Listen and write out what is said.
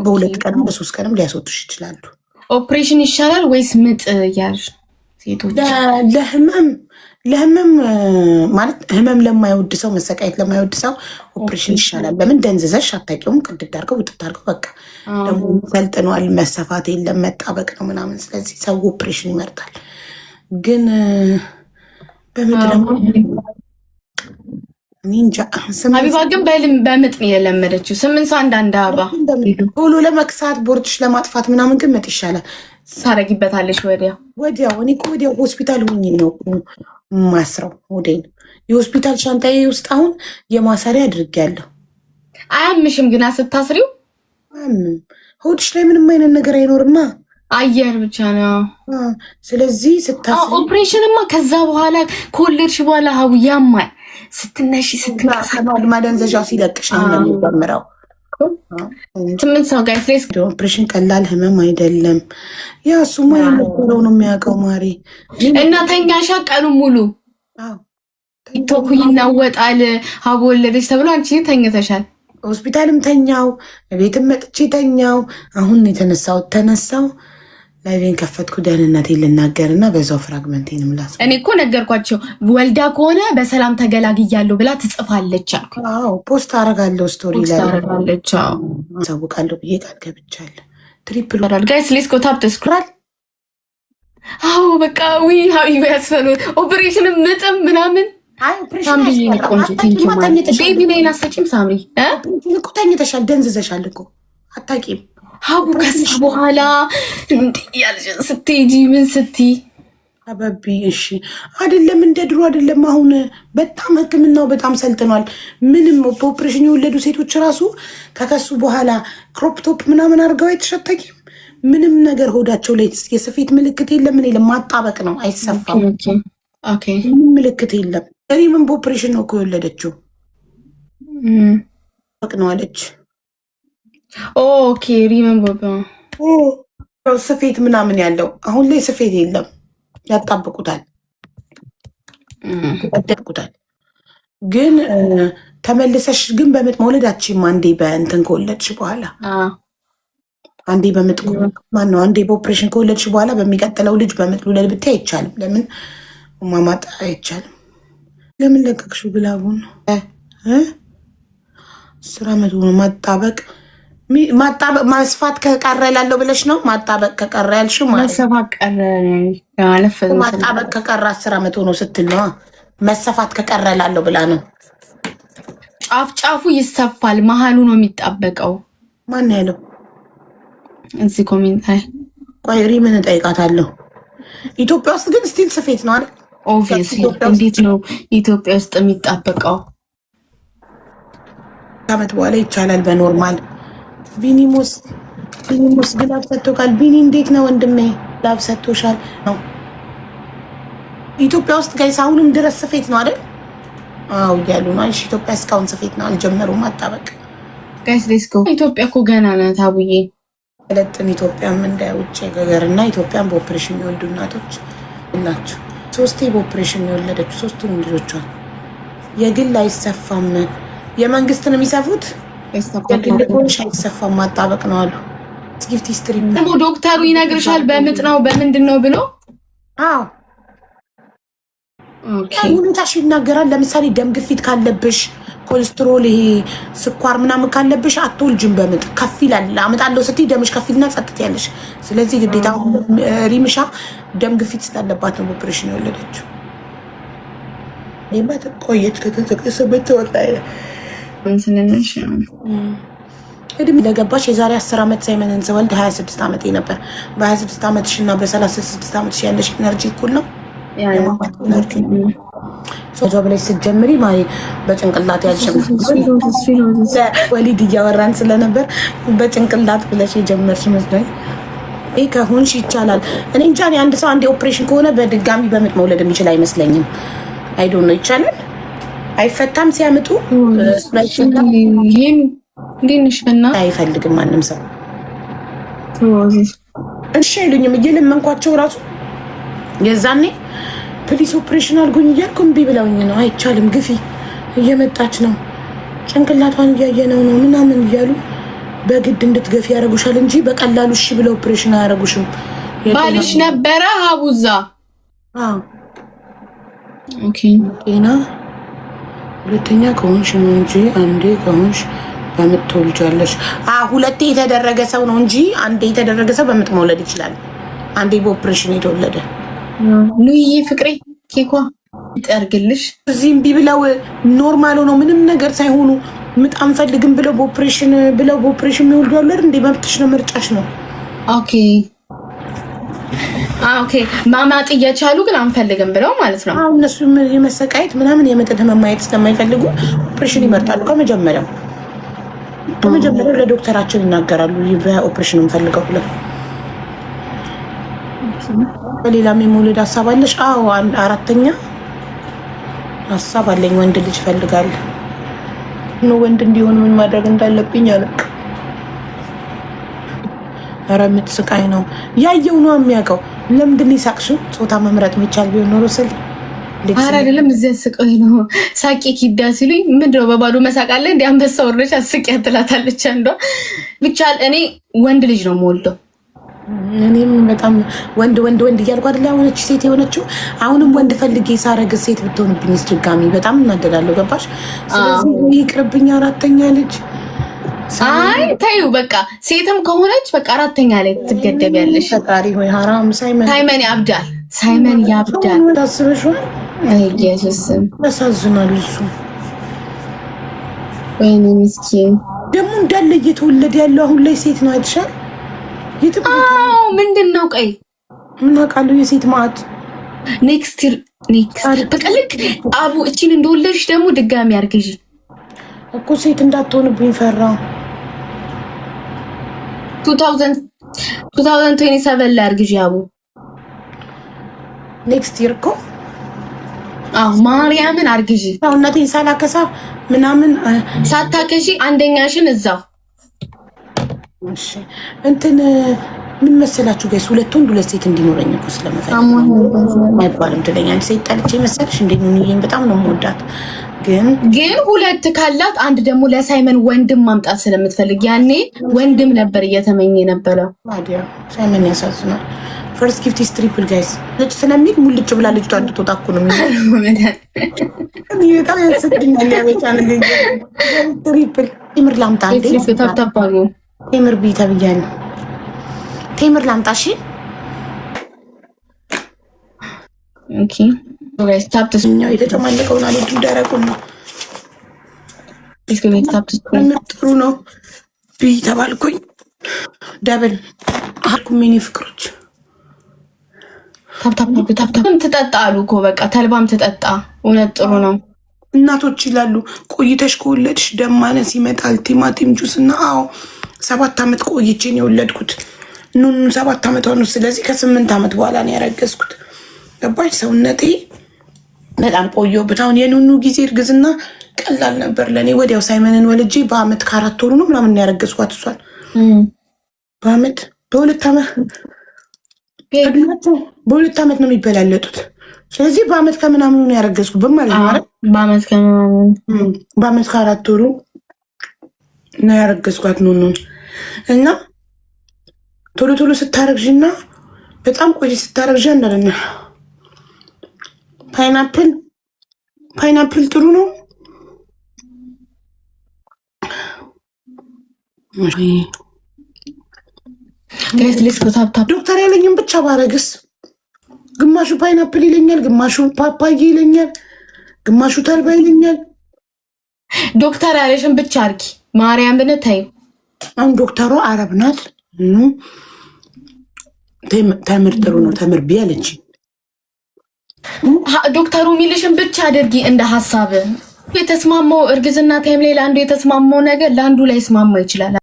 በሁለት ቀንም በሶስት ቀንም ሊያስወጡሽ ይችላሉ። ኦፕሬሽን ይሻላል ወይስ ምጥ ያልሽ? ሴቶች ለህመም ማለት ህመም ለማይወድ ሰው መሰቃየት ለማይወድ ሰው ኦፕሬሽን ይሻላል። ለምን ደንዝዘሽ አታውቂውም። ቅድድ አድርገው ውጥት አድርገው በቃ ደግሞ ሰልጥኗል። መሰፋት የለም መጣበቅ ነው ምናምን። ስለዚህ ሰው ኦፕሬሽን ይመርጣል። ግን በምጥ ደግሞ ሀቢባ ግን በምጥ ነው የለመደችው። 8 ሰዓት አንዳንድ አበባ ቶሎ ለመክሳት ቦርጭሽ ለማጥፋት ምናምን ግን ምጥ ይሻላል። ታረጊበታለሽ ወዲያው። እኔ ወዲያው ሆስፒታል ሆኜ ነው ማስረው ሆዴን። የሆስፒታል ሻንጣዬ ውስጥ አሁን የማሰሪያ አድርጌያለሁ። አያምሽም ግን ስታስሪው? ሆድሽ ላይ ምንም አይነት ነገር አይኖርማ፣ አየር ብቻ ነው። ስለዚህ ስታስሪ ኦፕሬሽንማ ከዛ በኋላ ከወለድሽ በኋላ ሀቡ ያማል። ስትነሺ ስትንቀሳቀስ ማደንዘዣው ሲለቅሽ ነው የሚጀምረው። 8 ሰው ጋር ስሬስ ኦፕሬሽን ቀላል ህመም አይደለም። ያ እሱማ የነበረው ነው የሚያውቀው ማሪ። እና ተኛሻ ቀኑ ሙሉ ቲክቶክ ይናወጣል። ሀቡ ወለደች ተብሎ አንቺ ተኝተሻል። ሆስፒታልም ተኛው፣ ቤትም መጥቼ ተኛው። አሁን ተነሳው ላይቬን ከፈትኩ ደህንነቴን ልናገርና በዛው ፍራግመንቴን ምላስ። እኔ እኮ ነገርኳቸው ወልዳ ከሆነ በሰላም ተገላግያለሁ ብላ ትጽፋለች አልኩ። ፖስት አረጋለሁ ስቶሪ ላይ አረጋለች። አሳውቃለሁ ብዬ ቃል ገብቻለሁ። ትሪፕል ጋይስ ሌትስ ጎ ታፕ ተስክራል። በቃ ሀቢባ ያስፈሉ ኦፕሬሽንም ምጥም ምናምን ሳምሪ ቆንጆ ቴንኪ ማለት ቤቢ ነይና ሰጪም ሳምሪ እኮ ተኝተሻል፣ ደንዝዘሻል እኮ አታውቂም። ሀቡ ከዛ በኋላ ያልሽ ስትሄጂ ምን ስትይ አበቢ እሺ አይደለም፣ እንደ ድሮ አይደለም። አሁን በጣም ሕክምናው በጣም ሰልጥኗል። ምንም በኦፕሬሽን የወለዱ ሴቶች ራሱ ከከሱ በኋላ ክሮፕቶፕ ምናምን አድርገው አይተሸተቂም። ምንም ነገር ሆዳቸው ላይ የስፌት ምልክት የለም። ምን የለም፣ ማጣበቅ ነው፣ አይሰፋም። ምንም ምልክት የለም። ሪምን በኦፕሬሽን ነው እኮ የወለደችው ነው አለች። ኦኬ ሪመምበር ስፌት ምናምን ያለው አሁን ላይ ስፌት የለም። ያጣብቁታል፣ ያደርጉታል። ግን ተመልሰሽ ግን በምጥ መውለዳችም አንዴ በእንትን ከወለድሽ በኋላ አንዴ በምጥ ማነው አንዴ በኦፕሬሽን ከወለድሽ በኋላ በሚቀጥለው ልጅ በምጥ ልውለድ ብታይ አይቻልም። ለምን ማማጣ አይቻልም። ለምን ለቀቅሽው? ግላቡን 10 ዓመት ሆኖ ማጣበቅ ማስፋት ከቀረ ላለው ብለሽ ነው። ማጣበቅ ከቀረ ያልሽው ማሰፋት ቀረ ማጣበቅ ከቀረ 10 ዓመት ሆኖ ስትል ነው። መሰፋት ከቀረ ላለው ብላ ነው። ጫፉ ይሰፋል፣ መሀሉ ነው የሚጣበቀው። ማን ያለው? እዚህ ኮሜንት ላይ ቆይ ሪምን እጠይቃታለሁ። ኢትዮጵያ ውስጥ ግን ስቲል ስፌት ነው አይደል? ኦብቪየስሊ። እንዴት ነው ኢትዮጵያ ውስጥ የሚጣበቀው? ከዓመት በኋላ ይቻላል በኖርማል። ቢኒሞስ ግላብ ሰጥቶካል። ቢኒ እንዴት ነው ወንድሜ? ግላብ ሰጥቶሻል ነው። ኢትዮጵያ ውስጥ ጋይስ አሁንም ድረስ ስፌት ነው አይደል? አዎ እያሉ ነው። እሺ ኢትዮጵያ እስካሁን ስፌት ነው፣ አልጀመሩም ማጣበቅ። ጋይስ ሌትስ ጎ። ኢትዮጵያ እኮ ገና ናት አቡዬ። ለጥን ኢትዮጵያም እንደ ውጭ ሀገርና ኢትዮጵያን በኦፕሬሽን የሚወልዱ እናቶች ናቸው። 3 በኦፕሬሽን የወለደችው 3ቱም ልጆቿን። የግል አይሰፋም፣ የመንግስት ነው የሚሰፉት። የግልሽ አይሰፋም ማጣበቅ ነው አሉ። ጊፍት ሂስትሪ ደግሞ ዶክተሩ ይነግርሻል በምጥ ነው በምንድን ነው ብሎ። አዎ ሁኔታሽ ይናገራል። ለምሳሌ ደም ግፊት ካለብሽ፣ ኮሌስትሮል፣ ይሄ ስኳር ምናምን ካለብሽ አትወልጅም በምጥ። ከፍ ይላል። አመጣለሁ ስትይ ደምሽ ከፍ ይልና ጸጥት ያለሽ። ስለዚህ ግዴታ ሪምሻ ደም ግፊት ስላለባት ነው ኦፕሬሽን የወለደችው። ይመት ቆየች ከተጠቀሰበት ተወጣ ስለነሽ እድሜ ለገባሽ የዛሬ 10 ዓመት ሳይመንን ስወልድ 26 ዓመቴ ነበር። በ26 ዓመትሽ እና በ36 ዓመትሽ ያለሽ ኢነርጂ እኩል ነው። ሶጃ ብለሽ ስትጀምሪ ማሪ በጭንቅላት ያልሽም ወሊድ እያወራን ስለነበር በጭንቅላት ብለሽ የጀመርሽ መስሎኝ። ይህ ከሆንሽ ይቻላል። እኔ እንጃ አንድ ሰው አንዴ ኦፕሬሽን ከሆነ በድጋሚ በምጥ መውለድ የሚችል አይመስለኝም። አይዶን ነው ይቻላል። አይፈታም ሲያምጡ ይሄም እንዴንሽና አይፈልግም ማንም ሰው እሺ አይሉኝም። እየለመንኳቸው ራሱ የዛኔ ፕሊስ ኦፕሬሽን አድርጉኝ እያልኩ እምቢ ብለውኝ ነው። አይቻልም፣ ግፊ እየመጣች ነው፣ ጭንቅላቷን እያየነው ነው ምናምን እያሉ በግድ እንድትገፊ ያደርጉሻል እንጂ በቀላሉ እሺ ብለው ኦፕሬሽን አያደርጉሽም። ባልሽ ነበረ ሀቡዛ? አዎ ኦኬ። ጤና ሁለተኛ ከሆንሽ ነው እንጂ አንዴ ከሆንሽ በምጥ ትወልጃለሽ። ሁለቴ የተደረገ ሰው ነው እንጂ አንዴ የተደረገ ሰው በምጥ መውለድ ይችላል። አንዴ በኦፕሬሽን የተወለደ ኑዬ ፍቅሬ ኬኳ ይጠርግልሽ። እዚህም ቢብለው ኖርማል ነው ምንም ነገር ሳይሆኑ ምጥ አንፈልግም ብለው በኦፕሬሽን የሚወልዱ አሉ አይደል? እንዴ መብትሽ ነው፣ ምርጫሽ ነው። ኦኬ ኦኬ። ማማጥ እየቻሉ ግን አንፈልግም ብለው ማለት ነው። እነሱ የመሰቃየት ምናምን የመጠጥ ማየት ስለማይፈልጉ ኦፕሬሽን ይመርጣሉ። ከመጀመሪያው ለዶክተራችን ይናገራሉ በኦፕሬሽን እንፈልገው ብለው። በሌላም የመውለድ ሀሳብ አለሽ? አዎ አራተኛ ሀሳብ አለኝ። ወንድ ልጅ ፈልጋለሁ ነው። ወንድ እንዲሆን ምን ማድረግ እንዳለብኝ አለቅ። ኧረ ምጥ ስቃይ ነው። ያየው ነው የሚያውቀው። ለምንድን ይሳቅሽው? ጾታ መምረጥ የሚቻል ቢሆን ኖሮ ስል ኧረ አይደለም እዚያ ስቃይ ነው። ሳቂ ኪዳ ሲሉኝ ምንድነው በባዶ መሳቅ አለ እንደ አንበሳ ወርደሽ አስቂያ ትላታለች አንዷ። ብቻ እኔ ወንድ ልጅ ነው የምወልደው። እኔም በጣም ወንድ እያልኩ አይደል የሆነች ሴት የሆነችው። አሁንም ወንድ ፈልጌ ሳረግ ሴት ብትሆንብኝ ድጋሚ በጣም እናደዳለሁ። ገባሽ? ስለዚህ ይቅርብኝ አራተኛ ልጅ። አይ ታዩ በቃ ሴትም ከሆነች በቃ አራተኛ ላይ ትገደቢያለሽ። ፈጣሪ ሆይ ሐራም ሳይመን ያብዳል። ሳይመን ያብዳል። ታስበሽዋል? አይ ኢየሱስ ያሳዝናል። እሱ ወይኔ ምስኪን ደግሞ እንዳለ እየተወለደ ያለው አሁን ላይ ሴት ነው። አይተሻል? ምንድን ነው ቀይ ምን አውቃለሁ። የሴት ማዕት ኔክስት በቃ ልክ አቡ እቺን እንደወለድሽ ደግሞ ድጋሚ አርግዢ እኮ ሴት እንዳትሆንብኝ ፈራ። 2027 ላይ አርግዢ አቡ። ኔክስት ይር እኮ ማርያምን አርግዢ። ሰውነቴን ሳላከሳ ምናምን ሳታከሺ አንደኛሽን እዛው እሺ እንትን ምን መሰላችሁ ጋይስ፣ ሁለት ወንድ ሁለት ሴት እንዲኖረኝ እኮ ስለምፈልግ አይባልም ትለኛለች። ሴት ጠልቼ መሰልሽ እንዴ? ምን በጣም ነው የምወዳት፣ ግን ሁለት ካላት አንድ ደግሞ ለሳይመን ወንድም ማምጣት ስለምትፈልግ ያኔ ወንድም ነበር እየተመኘ ነበረው። ታዲያ ሳይመን ያሳዝናል። ፈርስት ጊፍት ኢዝ ትሪፕል ጋይስ። ልጅ ስለሚል ሙልጭ ብላ ልጅቷ እንድትወጣ እኮ ነው በጣም ያስደኛል። ያበጫ ነገር ትሪፕል ቴምር ላምጣ እንዴ? ታታባሉ ቴምር ቢ ተብያለሁ። ቴምር ላምጣ። እሺ ኦኬ ጋይስ ታፕስ ነው የተጨማለቀውን አልወድም። ደረቁን ነው ጥሩ ነው ቢ ተባልኩኝ። ደብል አልኩ። ሚኒ ፍቅሮች ታፕታፕ ትጠጣ አሉ እኮ በቃ ተልባም ትጠጣ። እውነት ጥሩ ነው። እናቶች ይላሉ ቆይተሽ ከወለድሽ ደም ማነስ ይመጣል። ቲማቲም ጁስ እና 7 ዓመት ቆይቼን የወለድኩት ኑኑ 7 ዓመት ሆኖ፣ ስለዚህ ከ8 ዓመት በኋላ ነው ያረገዝኩት። ገባሽ? ሰውነቴ በጣም ቆየሁበት። አሁን የኑኑ ጊዜ እርግዝና ቀላል ነበር ለእኔ። ወዲያው ሳይመንን ወልጄ በአመት ከ4 ወሩ ነው ምናምን ያረገዝኳት። እሷን በ2 ዓመት ነው የሚበላለጡት። ስለዚህ በአመት ከምናምኑ ነው ያረገዝኩት በማለት ማለት በአመት ከ4 ወሩ ነው ያረገዝኳት ኑኑን። እና ቶሎ ስታረግዥና በጣም ቆይ ስታረግዥ እንዳለና ፓይናፕል ጥሩ ነው። ዶክተር ያለኝም ብቻ ባረግስ፣ ግማሹ ፓይናፕል ይለኛል፣ ግማሹ ፓፓዬ ይለኛል፣ ግማሹ ተልባ ይለኛል። ዶክተር ያለሽን ብቻ አርጊ ማርያም ብነታይ። አሁን ዶክተሯ አረብ ናት። ተምር ጥሩ ነው ተምር ቢያለች ዶክተሩ የሚልሽን ብቻ አድርጊ። እንደ ሀሳብ የተስማማው እርግዝና ታይም ላይ ለአንዱ የተስማማው ነገር ለአንዱ ላይ ስማማ ይችላል።